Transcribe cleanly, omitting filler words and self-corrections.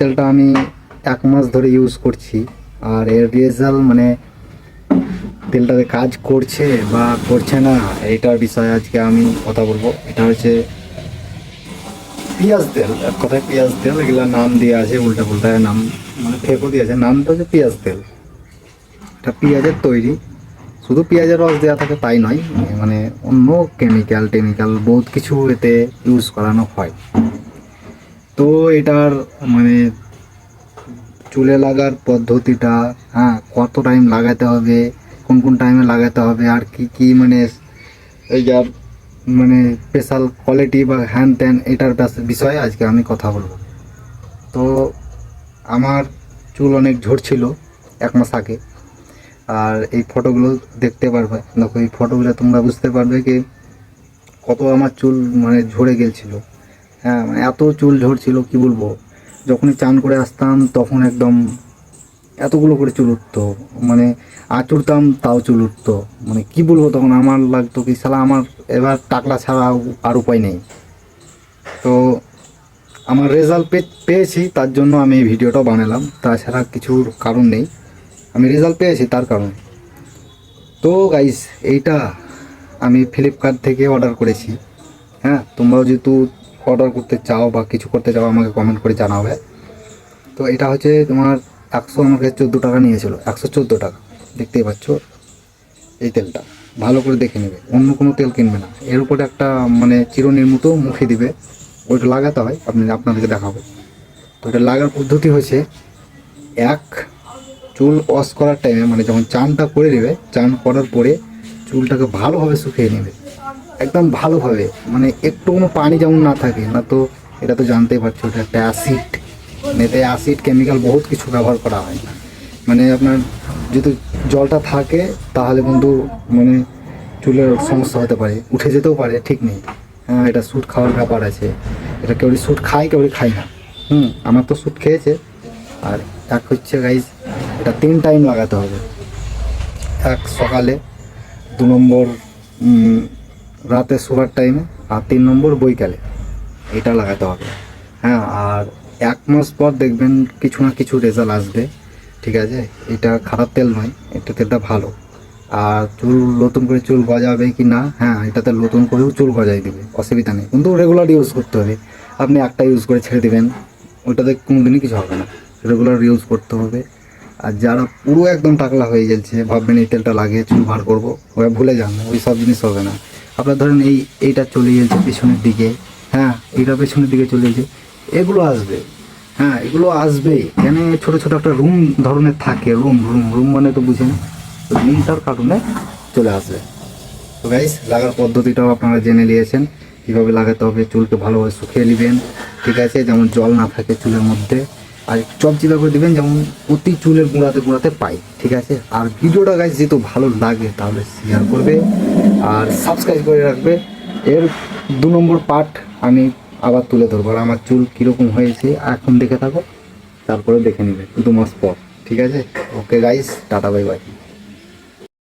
তেলটা আমি 1 মাস ধরে ইউজ করছি, আর এর রেজাল্ট মানে তেলটাতে কাজ করছে বা করছে না এইটার বিষয়ে আজকে আমি কথা বলবো। এটা হচ্ছে পেঁয়াজ তেল, এক কথায় পেঁয়াজ তেল। এগুলা নাম দিয়ে আছে উল্টা পুল্টা নাম, মানে ফেকও দিয়েছে, নামটা হচ্ছে পেঁয়াজ তেল। এটা পেঁয়াজের তৈরি, শুধু পেঁয়াজের রস দেওয়া থাকে তাই নয়, মানে অন্য কেমিক্যাল টেমিক্যাল বহুত কিছু এতে ইউজ করানো হয়। তো এটার মানে চুলে লাগার পদ্ধতিটা, হ্যাঁ, কত টাইম লাগাতে হবে, কোন কোন টাইমে লাগাতে হবে, আর কি কি মানে এই যার মানে স্পেশাল কোয়ালিটি বা হ্যান ত্যান, এটার বিষয়ে আজকে আমি কথা বলবো। তো আমার চুল অনেক ঝরছিল 1 মাস আগে, আর এই ফটোগুলো দেখতে পারবে, দেখো এই ফটোগুলো তোমরা বুঝতে পারবে কি কত আমার চুল মানে ঝরে গেছিলো। হ্যাঁ, মানে এত চুল ঝরছিল কি বলবো। যখনই চান করে আসতাম তখন একদম এতগুলো করে চুল উঠতো, মানে আঁচড়তাম তাও চুল উঠতো, মানে কি বলবো। তখন আমার লাগতো কি শালা আমার এবার টাকলা ছাড়া আর উপায় নেই। তো আমার রেজাল্ট পেয়েছি, তার জন্য আমি এই ভিডিওটা বানালাম, তাছাড়া কিছুর কারণ নেই। আমি রেজাল্ট পেয়েছি তার কারণে। তো গাইস, এইটা আমি ফ্লিপকার্ট থেকে অর্ডার করেছি। হ্যাঁ, তোমরাও যেহেতু অর্ডার করতে চাও বা কিছু করতে চাও আমাকে কমেন্ট করে জানাবে। তো এটা হচ্ছে তোমার 100, আমাকে 14 টাকা নিয়েছিল, 114 টাকা। দেখতেই পাচ্ছ এই তেলটা, ভালো করে দেখে নেবে, অন্য কোনো তেল কিনবে না। এর উপরে একটা মানে চিরুনির মতো মুখে দিবে, ওইটা লাগাতে হয়, আপনাদেরকে দেখাবো। তো এটা লাগার পদ্ধতি হচ্ছে, এক চুল ওয়াশ করার টাইমে মানে যখন চানটা করে নেবে, চান করার পরে চুলটাকে ভালোভাবে শুকিয়ে নেবে, একদম ভালোভাবে, মানে একটু কোনো পানি যেমন না থাকে না। তো এটা তো জানতেই পারছো এটা একটা অ্যাসিড, মানে এতে অ্যাসিড কেমিক্যাল বহুত কিছু ব্যবহার করা হয়। মানে আপনার যদি জলটা থাকে তাহলে কিন্তু মানে চুলের সমস্যা হতে পারে, উঠে যেতেও পারে, ঠিক নেই। হ্যাঁ, এটা স্যুট খাওয়ার ব্যাপার আছে, এটা কেউ স্যুট খায় কেউ খায় না। আমার তো স্যুট খেয়েছে। আর এক হচ্ছে গাইজ, এটা 3 টাইম লাগাতে হবে। এক সকালে, 2 নম্বর রাতে শোবার টাইমে, আর 3 নম্বর বৈকালে। এটা লাগাতে হবে। হ্যাঁ, আর 1 মাস পর দেখবেন কিছু না কিছু রেজাল্ট আসবে, ঠিক আছে। এটা খারাপ তেল নয়, এটা তেলটা ভালো। আর চুল নতুন করে চুল গজাবে কি না, হ্যাঁ, এটাতে নতুন করেও চুল গজাই দেবে, অসুবিধা নেই। কিন্তু রেগুলার ইউজ করতে হবে। আপনি একটা ইউজ করে ছেড়ে দেবেন, ওইটাতে কোনোদিনই কিছু হবে না। রেগুলার ইউজ করতে হবে। আর যারা পুরো একদম টাকলা হয়ে যাচ্ছে, ভাববেন এই তেলটা লাগিয়ে চুল ভার করবো, ওরা ভুলে যান, ওই সব জিনিস হবে না। আপনার ধরেন এইটা চলে যাচ্ছে পেছনের দিকে, হ্যাঁ, এইটা পেছনের দিকে চলে যাচ্ছে, এগুলো আসবে। হ্যাঁ, এগুলো আসবেই, কেন ছোটো ছোটো একটা রুম ধরনের থাকে, রুম রুম রুম মানে তো বুঝেন, রুমটার কারণে চলে আসবে। তো গাইস, লাগার পদ্ধতিটাও আপনারা জেনে নিয়েছেন, কীভাবে লাগাতে হবে। চুলকে ভালোভাবে শুকিয়ে নেবেন, ঠিক আছে, যেমন জল না থাকে চুলের মধ্যে। আর চপচিপা করে দেবেন, যেমন প্রতি চুলের গোড়াতে গোড়াতে পাই, ঠিক আছে। আর ভিডিওটা গাইস যেহেতু ভালো লাগে তাহলে শেয়ার করবে আর সাবস্ক্রাইব করে রাখবে। এর 2 নম্বর পার্ট আমি আবার তুলে ধরবো, আর আমার চুল কীরকম হয়েছে এখন দেখে থাকো, তারপরে দেখে নেবে 2 মাস পর, ঠিক আছে। Okay guys, tata bye bye.